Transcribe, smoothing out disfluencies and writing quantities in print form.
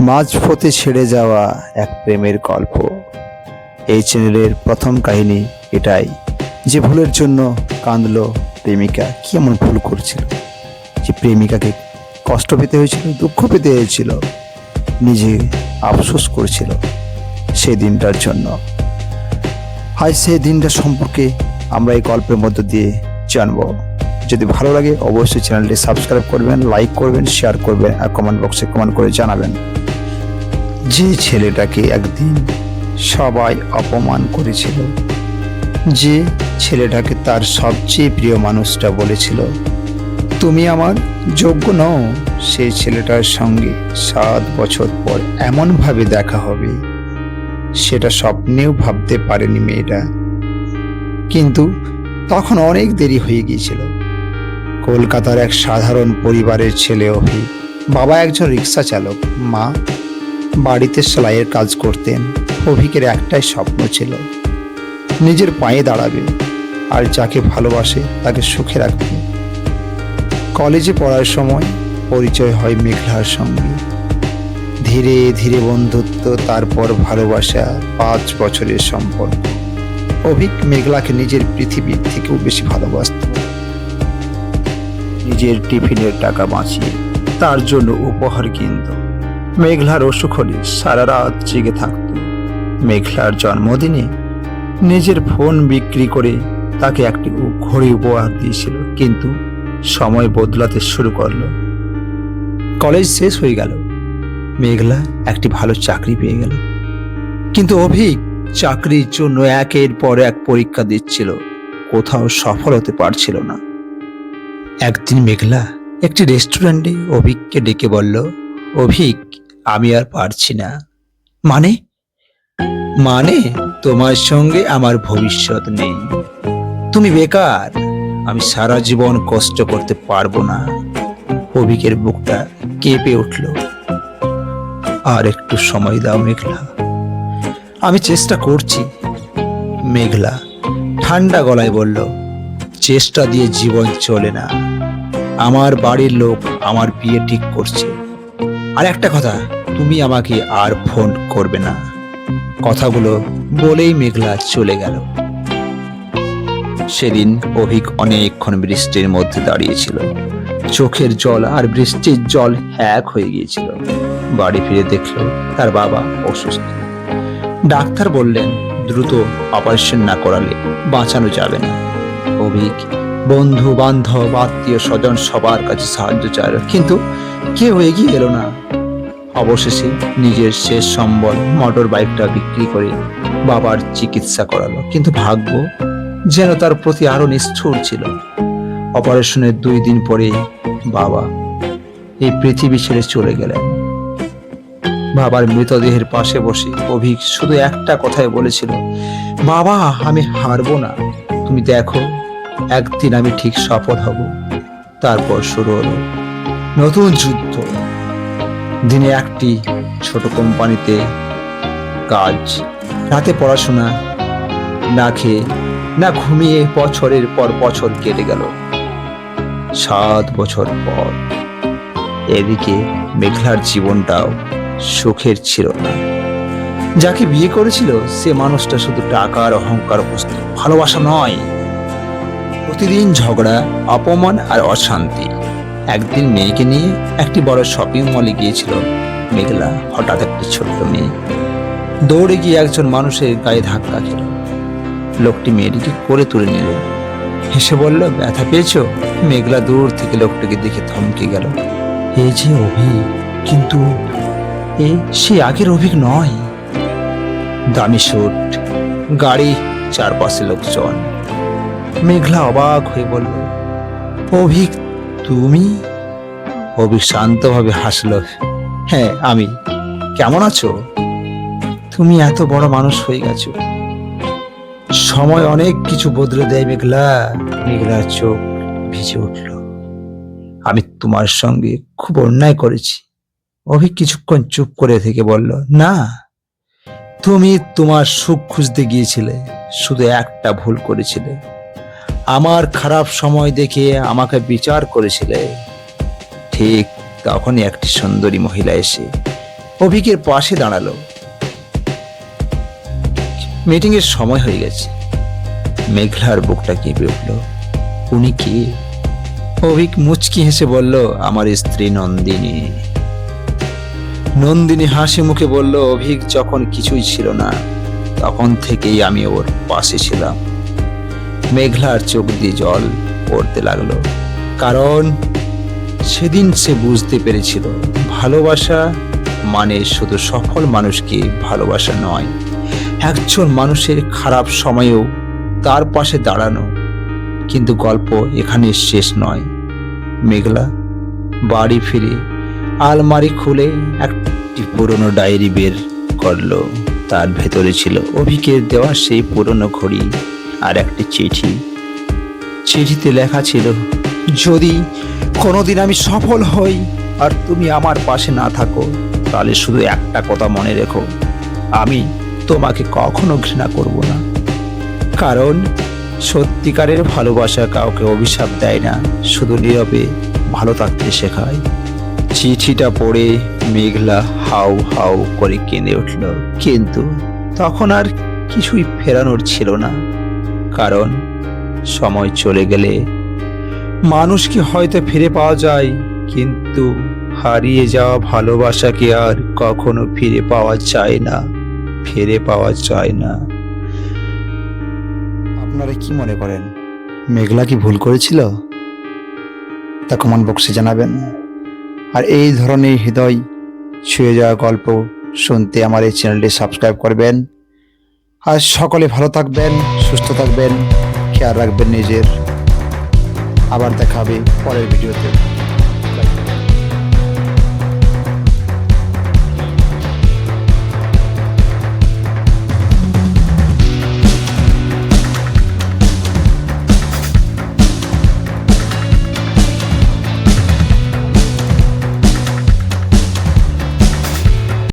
মাঝপথে ছেড়ে যাওয়া এক প্রেমের গল্প। এই চ্যানেলের প্রথম কাহিনী এটাই, যে ভুলের জন্য কাঁদলো প্রেমিকা। কি এমন ভুল করছিল যে প্রেমিকাকে কষ্ট পেতে হয়েছিল, দুঃখ পেতে হয়েছিল, নিজে আফসোস করছিল সেই দিনটার জন্য। আজ সেই দিনটা সম্পর্কে আমরা এই গল্পের মধ্য দিয়ে জানবো। যদি ভালো লাগে অবশ্যই চ্যানেলটি সাবস্ক্রাইব করবেন, লাইক করবেন, শেয়ার করবেন আর কমেন্ট বক্সে কমেন্ট করে জানাবেন। যে ছেলেটাকে একদিন সবাই অপমান করেছিল, যে ছেলেটাকে তার সবচেয়ে প্রিয় মানুষটা বলেছিল তুমি আমার যোগ্য নও, সেই ছেলেটার সঙ্গে 7 বছর পর এমনভাবে দেখা হবে সেটা স্বপ্নেও ভাবতে পারেনি মেয়েটা। কিন্তু তখন অনেক দেরি হয়ে গিয়েছিল। কলকাতার এক সাধারণ পরিবারের ছেলে অভি। বাবা একজন রিক্সা চালক, মা বাড়িতে সেলাইয়ের কাজ করতেন। অভিকের একটাই স্বপ্ন ছিল, নিজের পায়ে দাঁড়াবে আর যাকে ভালোবাসে তাকে সুখে রাখবে। কলেজে পড়ার সময় পরিচয় হয় মেঘলার সঙ্গে। ধীরে ধীরে বন্ধুত্ব, তারপর ভালোবাসা, 5 বছরের সম্পর্ক। অভিক মেঘলাকে নিজের পৃথিবীর থেকেও বেশি ভালোবাসত। নিজের টিফিনের টাকা বাঁচিয়ে তার জন্য উপহার কিনত। মেঘলার অসুখ হলে সারা রাত জেগে থাকত। মেঘলার জন্মদিনে নিজের ফোন বিক্রি করে তাকে একটি ঘড়ি উপহার দিয়েছিল। কিন্তু সময় বদলাতে শুরু করলো। কলেজ শেষ হয়ে গেল, মেঘলা একটি ভালো চাকরি পেয়ে গেল। কিন্তু অভিক চাকরির জন্য একের পর এক পরীক্ষা দিচ্ছিল, কোথাও সফল হতে পারছিল না। একদিন মেঘলা একটি রেস্টুরেন্টে অভিককে ডেকে বলল, অভিক, আমি আর পারছি না। মানে? মানে তোমার সঙ্গে আমার ভবিষ্যৎ নেই, তুমি বেকার, আমি সারা জীবন কষ্ট করতে পারবো না। অভিকের বুকটা কেঁপে উঠল। আর একটু সময় দাও মেঘলা, আমি চেষ্টা করছি। মেঘলা ঠান্ডা গলায় বলল, চেষ্টা দিয়ে জীবন চলে না। আমার বাড়ির লোক আমার বিয়ে ঠিক করছে। আর একটা কথা, তুমি আমাকে আর ফোন করবে না। কথাগুলো বলেই মেঘলা চলে গেল। সেদিন অভিক অনেকক্ষণ বৃষ্টির মধ্যে দাঁড়িয়েছিল। চোখের জল আর বৃষ্টির জল এক হয়ে গিয়েছিল। বাড়ি ফিরে দেখলো তার বাবা অসুস্থ। ডাক্তার বললেন দ্রুত অপারেশন না করালে বাঁচানো যাবে না। অভিক বন্ধু বান্ধব আত্মীয় স্বজন সবার কাছে সাহায্য চাইল, কিন্তু কেউ এগিয়ে এলো না। অবশেষে নিজের শেষ সম্বল মোটর বাইকটা বিক্রি করে বাবার চিকিৎসা করালো। কিন্তু ভাগ্য যেন তার প্রতি আরো নিষ্ঠুর ছিল। অপারেশনের 2 দিন পরে বাবা এই পৃথিবী ছেড়ে চলে গেলেন। বাবার মৃতদেহের পাশে বসে অভিক শুধু একটা কথাই বলেছিল, বাবা, আমি হারবো না, তুমি দেখো একদিন আমি ঠিক সফল হব। তারপর শুরু হলো নতুন যুদ্ধ। দিনে একটি ছোট কোম্পানিতে কাজ, রাতে পড়াশোনা, না খেয়ে না ঘুমিয়ে বছরের পর বছর কেটে গেল। 7 বছর পর এদিকে মেঘলার জীবনটাও সুখের ছিল না। যাকে বিয়ে করেছিল সে মানুষটা শুধু টাকা আর অহংকার বুঝত, ভালোবাসা নয়। প্রতিদিন ঝগড়া, অপমান আর অশান্তি। একদিন মেয়েকে নিয়ে একটি বড় শপিং মলে গিয়েছিল মেঘলা। হঠাৎ একটি ছোট্ট মেয়ে দৌড়ে গিয়ে একজন মানুষের গায়ে ধাক্কা খেল। লোকটি মেয়েটিকে কোলে তুলে নিল, হেসে বলল, ব্যথা পেয়েছো? মেঘলা দূর থেকে লোকটিকে দেখে থমকে গেল। এই যে অভিক, কিন্তু সে আগের অভিক নয়। দামি স্যুট, গাড়ি, চারপাশে লোকজন। মেঘলা অবাক হয়ে বলল, অভিক, তুমি? অভিক শান্তভাবে হাসল, হ্যাঁ আমি। কেমন আছো? তুমি এত বড় মানুষ হয়ে গেছো। সময় অনেক কিছু বদলে দেয় মেঘলা। মেঘলার চোখ ভিজে উঠল। আমি তোমার সঙ্গে খুব অন্যায় করেছি। অভিক কিছুক্ষণ চুপ করে থেকে বলল, না, তুমি তোমার সুখ খুঁজতে গিয়েছিলে, শুধু একটা ভুল করেছিলে। আমার খারাপ সময় দেখে আমাকে বিচার করেছিলে। ঠিক তখনই একটি সুন্দরী মহিলা এসে অভিকের পাশে দাঁড়ালো। মিটিং এর সময় হয়ে গেছে। মেঘলার বুকটা কেঁপে উঠল। উনি কে? অভিক মুচকি হেসে বলল, আমার স্ত্রী নন্দিনী। নন্দিনী হাসি মুখে বলল, অভিক যখন কিছুই ছিল না তখন থেকেই আমি ওর পাশে ছিলাম। মেঘলার চোখ দিয়ে জল পড়তে লাগলো, কারণ সেদিন সে বুঝতে পেরেছিল ভালোবাসা মানে শুধু সফল মানুষকে ভালোবাসা নয়, একজন মানুষের খারাপ সময়েও তার পাশে দাঁড়ানো। কিন্তু গল্প এখানে শেষ নয়। মেঘলা বাড়ি ফিরে আলমারি খুলে একটি পুরনো ডায়েরি বের করলো। তার ভেতরে ছিল অভিকের দেওয়া সেই পুরনো ঘড়ি আর একটি চিঠি। চিঠিতে লেখা ছিল, যদি কোনোদিন আমি সফল হই আর তুমি আমার পাশে না থাকো, তাহলে শুধু একটা কথা মনে রেখো, আমি তোমাকে কখনো ঘৃণা করব না। কারণ সত্যিকারের ভালোবাসা কাউকে অভিশাপ দেয় না, শুধু নীরবে ভালো থাকতে শেখায়। চিঠিটা পড়ে মেঘলা হাউ হাউ করে কেঁদে উঠল, কিন্তু তখন আর কিছুই ফেরানোর ছিল না। কারণ সময় চলে গেলে মানুষকে হয়তো ফিরে পাওয়া যায়, কিন্তু হারিয়ে যাওয়া ভালোবাসাকে আর কখনো ফিরে পাওয়া যায় না, ফিরে পাওয়া যায় না। আপনারা কি মনে করেন, মেঘলা কি ভুল করেছিল? তা কমেন্ট বক্সে জানাবেন। আর এই ধরনের হৃদয় ছুঁয়ে যাওয়া গল্প শুনতে আমার এই চ্যানেলটি সাবস্ক্রাইব করবেন। আর সকলে ভালো থাকবেন, সুস্থ থাকবেন, খেয়াল রাখবেন নিজের। আবার দেখা হবে পরের ভিডিওতে।